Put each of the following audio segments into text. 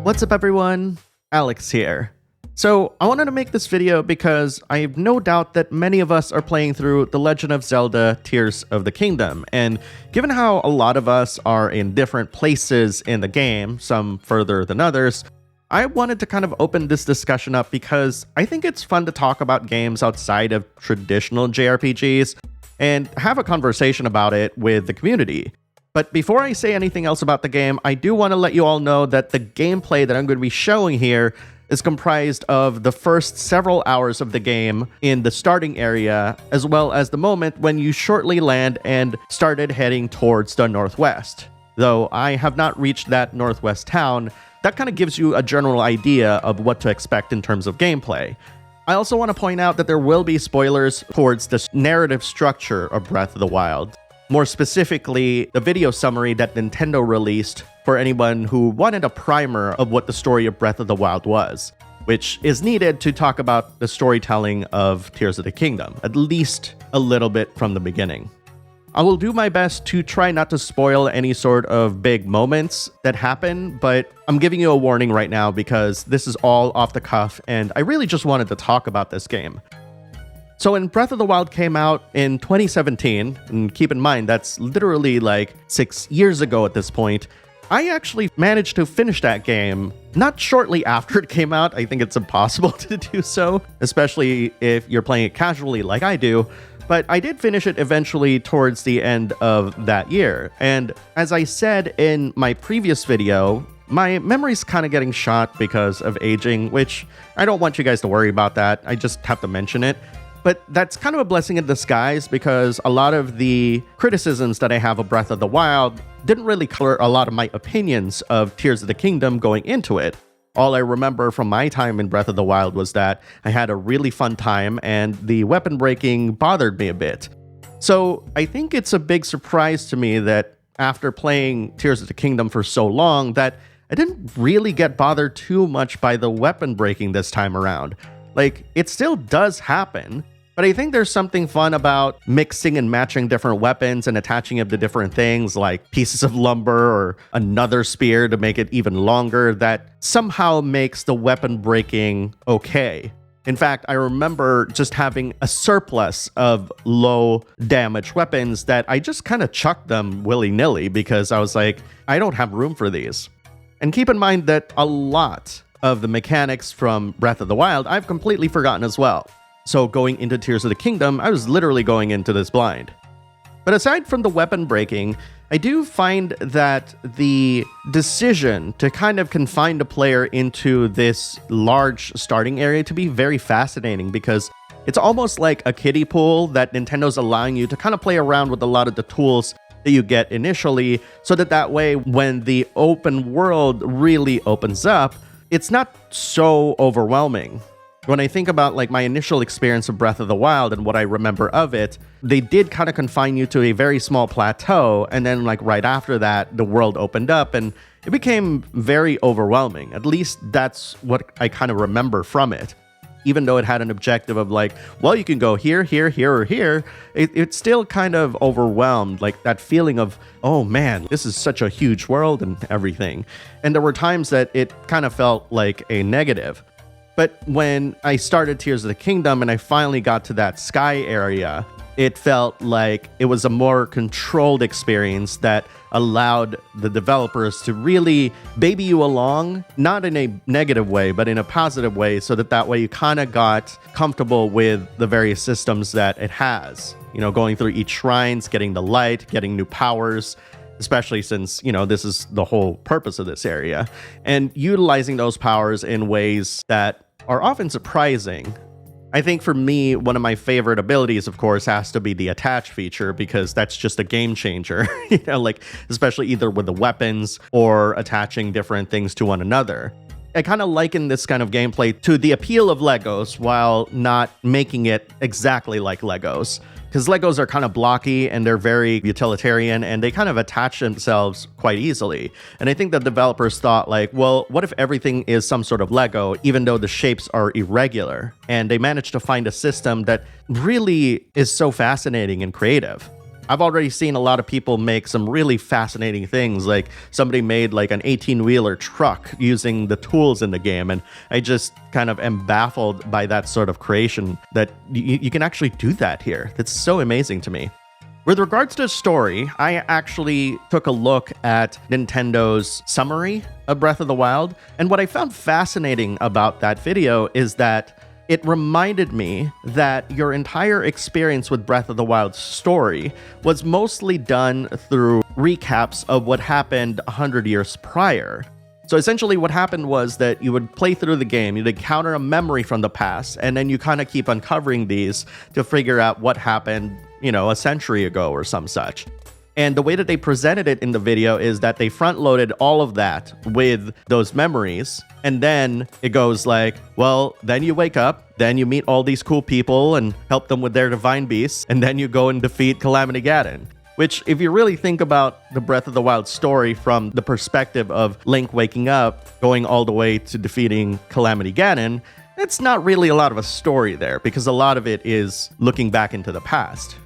What's up everyone? Alex here. So I wanted to make this video because I have no doubt that many of us are playing through The Legend of Zelda Tears of the Kingdom, and given how a lot of us are in different places in the game, some further than others, I wanted to kind of open this discussion up because I think it's fun to talk about games outside of traditional JRPGs and have a conversation about it with the community. But before I say anything else about the game, I do want to let you all know that the gameplay that I'm going to be showing here is comprised of the first several hours of the game in the starting area, as well as the moment when you shortly land and started heading towards the northwest. Though I have not reached that northwest town, that kind of gives you a general idea of what to expect in terms of gameplay. I also want to point out that there will be spoilers towards the narrative structure of Breath of the Wild. More specifically, the video summary that Nintendo released for anyone who wanted a primer of what the story of Breath of the Wild was, which is needed to talk about the storytelling of Tears of the Kingdom, at least a little bit from the beginning. I will do my best to try not to spoil any sort of big moments that happen, but I'm giving you a warning right now because this is all off the cuff and I really just wanted to talk about this game. So when Breath of the Wild came out in 2017, and keep in mind that's literally like 6 years ago at this point, I actually managed to finish that game not shortly after it came out. I think it's impossible to do so, especially if you're playing it casually like I do, but I did finish it eventually towards the end of that year. And as I said in my previous video, my memory's kind of getting shot because of aging, which I don't want you guys to worry about that. I just have to mention it. But that's kind of a blessing in disguise because a lot of the criticisms that I have of Breath of the Wild didn't really color a lot of my opinions of Tears of the Kingdom going into it. All I remember from my time in Breath of the Wild was that I had a really fun time and the weapon breaking bothered me a bit. So I think it's a big surprise to me that after playing Tears of the Kingdom for so long that I didn't really get bothered too much by the weapon breaking this time around. Like, it still does happen. But I think there's something fun about mixing and matching different weapons and attaching them to different things like pieces of lumber or another spear to make it even longer that somehow makes the weapon breaking okay. In fact, I remember just having a surplus of low damage weapons that I just kind of chucked them willy-nilly because I was like, I don't have room for these. And keep in mind that a lot of the mechanics from Breath of the Wild I've completely forgotten as well. So going into Tears of the Kingdom, I was literally going into this blind. But aside from the weapon breaking, I do find that the decision to kind of confine the player into this large starting area to be very fascinating because it's almost like a kiddie pool that Nintendo's allowing you to kind of play around with a lot of the tools that you get initially so that way when the open world really opens up, it's not so overwhelming. When I think about like my initial experience of Breath of the Wild and what I remember of it, they did kind of confine you to a very small plateau, and then like right after that, the world opened up and it became very overwhelming. At least that's what I kind of remember from it. Even though it had an objective of like, well, you can go here, here, here, or here, it still kind of overwhelmed, like that feeling of, oh man, this is such a huge world and everything. And there were times that it kind of felt like a negative. But when I started Tears of the Kingdom and I finally got to that sky area, it felt like it was a more controlled experience that allowed the developers to really baby you along, not in a negative way, but in a positive way, so that way you kind of got comfortable with the various systems that it has. You know, going through each shrines, getting the light, getting new powers, especially since, you know, this is the whole purpose of this area, and utilizing those powers in ways that are often surprising. I think for me, one of my favorite abilities, of course, has to be the attach feature because that's just a game changer, you know, like especially either with the weapons or attaching different things to one another. I kind of liken this kind of gameplay to the appeal of Legos while not making it exactly like Legos. Because Legos are kind of blocky and they're very utilitarian and they kind of attach themselves quite easily. And I think the developers thought like, well, what if everything is some sort of Lego, even though the shapes are irregular? And they managed to find a system that really is so fascinating and creative. I've already seen a lot of people make some really fascinating things, like somebody made like an 18-wheeler truck using the tools in the game, and I just kind of am baffled by that sort of creation, that you can actually do that here. That's so amazing to me. With regards to story, I actually took a look at Nintendo's summary of Breath of the Wild, and what I found fascinating about that video is that it reminded me that your entire experience with Breath of the Wild's story was mostly done through recaps of what happened 100 years prior. So essentially what happened was that you would play through the game, you'd encounter a memory from the past, and then you kind of keep uncovering these to figure out what happened, a century ago or some such. And the way that they presented it in the video is that they front-loaded all of that with those memories. And then it goes like, well, then you wake up, then you meet all these cool people and help them with their divine beasts, and then you go and defeat Calamity Ganon. Which, if you really think about the Breath of the Wild story from the perspective of Link waking up, going all the way to defeating Calamity Ganon, it's not really a lot of a story there, because a lot of it is looking back into the past.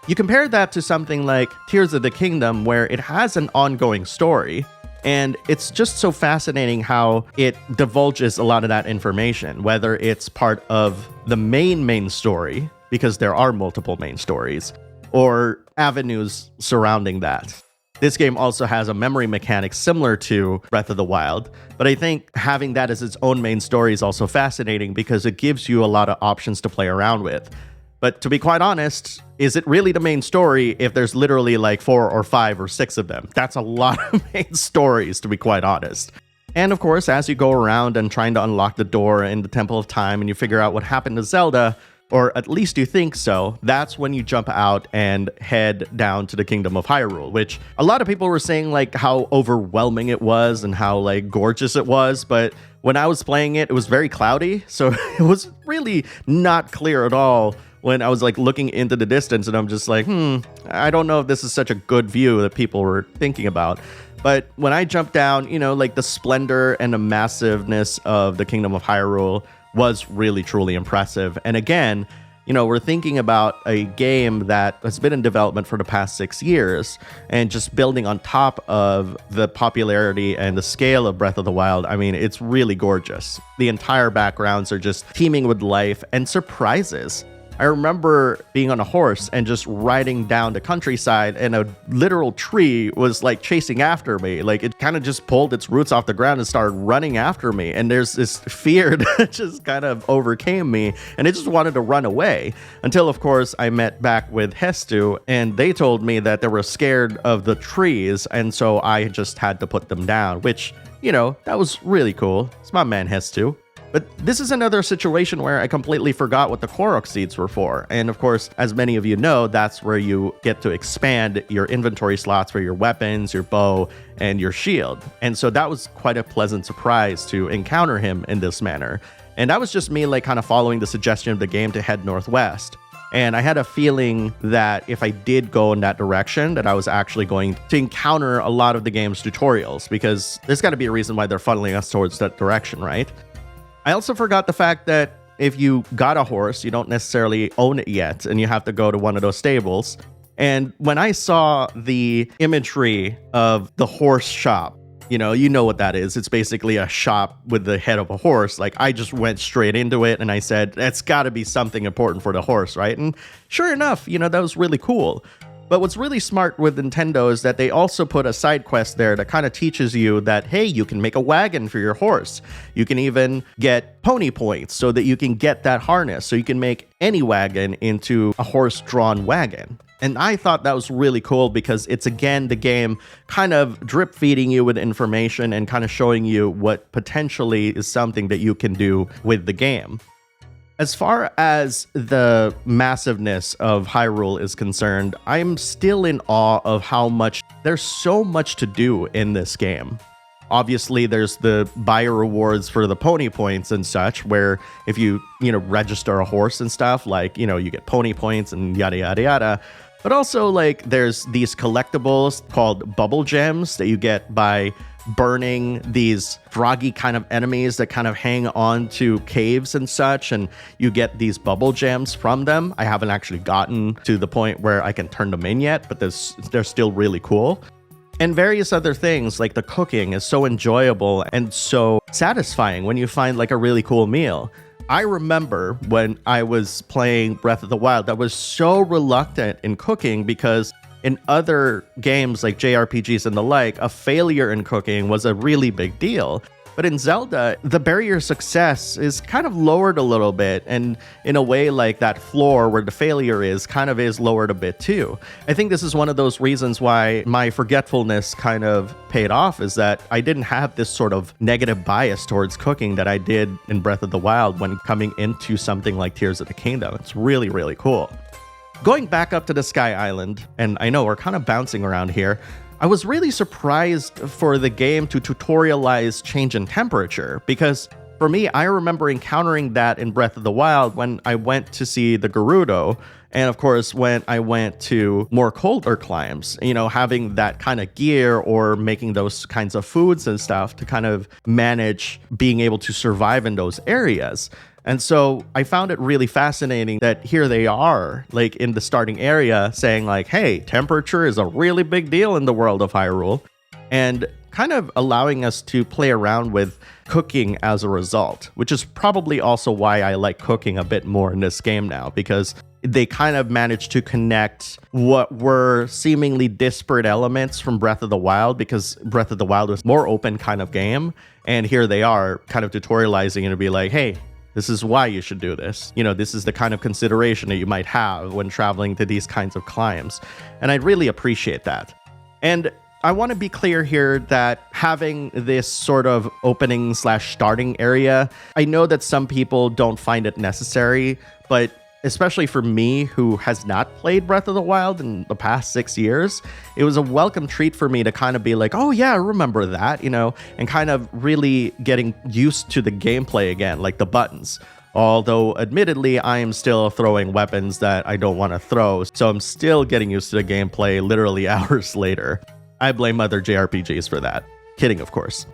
You compare that to something like Tears of the Kingdom, where it has an ongoing story, and it's just so fascinating how it divulges a lot of that information, whether it's part of the main story, because there are multiple main stories, or avenues surrounding that. This game also has a memory mechanic similar to Breath of the Wild, but I think having that as its own main story is also fascinating because it gives you a lot of options to play around with. But to be quite honest, is it really the main story if there's literally like 4 or 5 or 6 of them? That's a lot of main stories, to be quite honest. And of course, as you go around and trying to unlock the door in the Temple of Time and you figure out what happened to Zelda, or at least you think so, that's when you jump out and head down to the Kingdom of Hyrule, which a lot of people were saying like how overwhelming it was and how like gorgeous it was, but when I was playing it, it was very cloudy, so it was really not clear at all when I was like looking into the distance, and I'm just like, I don't know if this is such a good view that people were thinking about. But when I jumped down, like the splendor and the massiveness of the Kingdom of Hyrule was really, truly impressive. And again, we're thinking about a game that has been in development for the past 6 years, and just building on top of the popularity and the scale of Breath of the Wild. I mean, it's really gorgeous. The entire backgrounds are just teeming with life and surprises. I remember being on a horse and just riding down the countryside, and a literal tree was like chasing after me. Like it kind of just pulled its roots off the ground and started running after me. And there's this fear that just kind of overcame me, and I just wanted to run away. Until, of course, I met back with Hestu, and they told me that they were scared of the trees, and so I just had to put them down, which, that was really cool. It's my man Hestu. But this is another situation where I completely forgot what the Korok seeds were for. And of course, as many of you know, that's where you get to expand your inventory slots for your weapons, your bow, and your shield. And so that was quite a pleasant surprise to encounter him in this manner. And that was just me like kind of following the suggestion of the game to head northwest. And I had a feeling that if I did go in that direction, that I was actually going to encounter a lot of the game's tutorials, because there's got to be a reason why they're funneling us towards that direction, right? I also forgot the fact that if you got a horse, you don't necessarily own it yet, and you have to go to one of those stables. And when I saw the imagery of the horse shop, you know what that is. It's basically a shop with the head of a horse. Like, I just went straight into it, and I said, that's got to be something important for the horse, right? And sure enough, that was really cool. But what's really smart with Nintendo is that they also put a side quest there that kind of teaches you that, hey, you can make a wagon for your horse. You can even get pony points so that you can get that harness. So you can make any wagon into a horse-drawn wagon. And I thought that was really cool because it's, again, the game kind of drip feeding you with information and kind of showing you what potentially is something that you can do with the game. As far as the massiveness of Hyrule is concerned, I'm still in awe of how much there's so much to do in this game. Obviously, there's the buyer rewards for the pony points and such, where if you, register a horse and stuff, like, you get pony points and yada, yada, yada. But also, like, there's these collectibles called bubble gems that you get by burning these froggy kind of enemies that kind of hang on to caves and such, and you get these bubble gems from them. I haven't actually gotten to the point where I can turn them in yet, but they're still really cool. And various other things, like the cooking is so enjoyable and so satisfying when you find like a really cool meal. I remember when I was playing Breath of the Wild, I was so reluctant in cooking because in other games like JRPGs and the like, a failure in cooking was a really big deal. But in Zelda, the barrier of success is kind of lowered a little bit, and in a way like that floor where the failure is kind of is lowered a bit too. I think this is one of those reasons why my forgetfulness kind of paid off, is that I didn't have this sort of negative bias towards cooking that I did in Breath of the Wild when coming into something like Tears of the Kingdom. It's really, really cool. Going back up to the Sky Island, and I know we're kind of bouncing around here, I was really surprised for the game to tutorialize change in temperature, because for me, I remember encountering that in Breath of the Wild when I went to see the Gerudo, and of course when I went to more colder climes, having that kind of gear or making those kinds of foods and stuff to kind of manage being able to survive in those areas. And so I found it really fascinating that here they are, like in the starting area, saying like, hey, temperature is a really big deal in the world of Hyrule, and kind of allowing us to play around with cooking as a result, which is probably also why I like cooking a bit more in this game now, because they kind of managed to connect what were seemingly disparate elements from Breath of the Wild, because Breath of the Wild was more open kind of game, and here they are kind of tutorializing and to be like, hey, this is why you should do this. This is the kind of consideration that you might have when traveling to these kinds of climes. And I really appreciate that. And I want to be clear here that having this sort of opening/starting area, I know that some people don't find it necessary, but especially for me, who has not played Breath of the Wild in the past 6 years, it was a welcome treat for me to kind of be like, oh yeah, I remember that, and kind of really getting used to the gameplay again, like the buttons. Although, admittedly, I am still throwing weapons that I don't want to throw, so I'm still getting used to the gameplay literally hours later. I blame other JRPGs for that. Kidding, of course.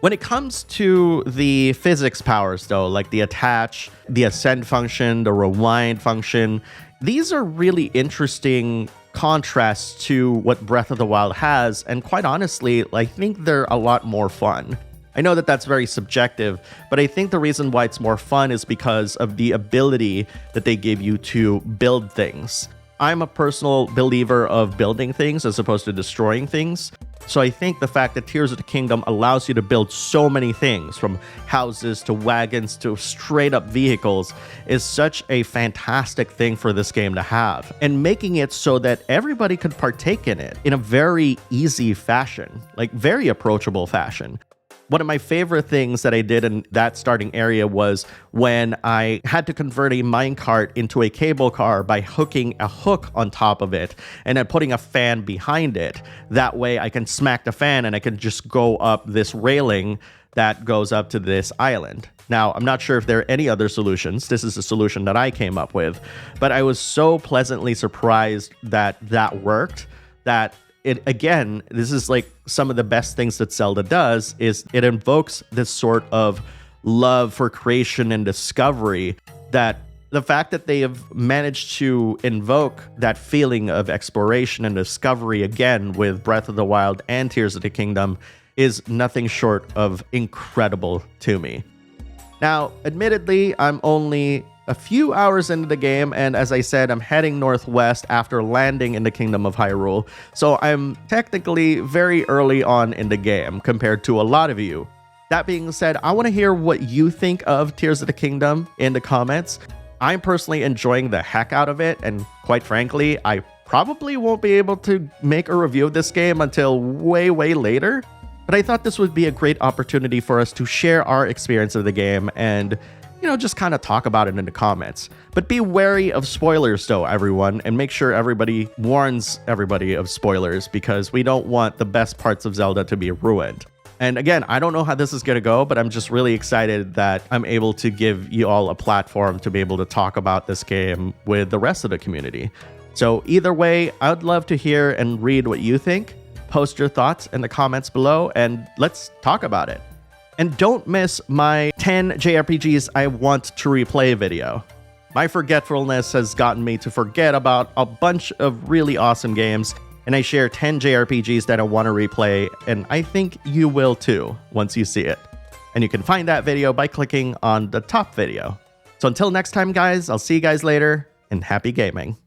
When it comes to the physics powers, though, like the attach, the ascend function, the rewind function, these are really interesting contrasts to what Breath of the Wild has, and quite honestly, I think they're a lot more fun. I know that that's very subjective, but I think the reason why it's more fun is because of the ability that they give you to build things. I'm a personal believer of building things as opposed to destroying things. So I think the fact that Tears of the Kingdom allows you to build so many things, from houses to wagons to straight up vehicles, is such a fantastic thing for this game to have, and making it so that everybody could partake in it in a very easy fashion, like very approachable fashion. One of my favorite things that I did in that starting area was when I had to convert a minecart into a cable car by hooking a hook on top of it and then putting a fan behind it. That way I can smack the fan and I can just go up this railing that goes up to this island. Now, I'm not sure if there are any other solutions. This is the solution that I came up with, but I was so pleasantly surprised that that worked, that this is like some of the best things that Zelda does, is it invokes this sort of love for creation and discovery, that the fact that they have managed to invoke that feeling of exploration and discovery again with Breath of the Wild and Tears of the Kingdom is nothing short of incredible to me. Now, admittedly, I'm only a few hours into the game, and as I said, I'm heading northwest after landing in the Kingdom of Hyrule, so I'm technically very early on in the game compared to a lot of you. That being said, I want to hear what you think of Tears of the Kingdom in the comments. I'm personally enjoying the heck out of it, and quite frankly, I probably won't be able to make a review of this game until way later, but I thought this would be a great opportunity for us to share our experience of the game and just kind of talk about it in the comments. But be wary of spoilers though, everyone, and make sure everybody warns everybody of spoilers, because we don't want the best parts of Zelda to be ruined. And again, I don't know how this is going to go, but I'm just really excited that I'm able to give you all a platform to be able to talk about this game with the rest of the community. So either way, I'd love to hear and read what you think. post your thoughts in the comments below and let's talk about it. And don't miss my 10 JRPGs I want to replay video. My forgetfulness has gotten me to forget about a bunch of really awesome games, and I share 10 JRPGs that I want to replay, and I think you will too once you see it. And you can find that video by clicking on the top video. So until next time, guys, I'll see you guys later, and happy gaming.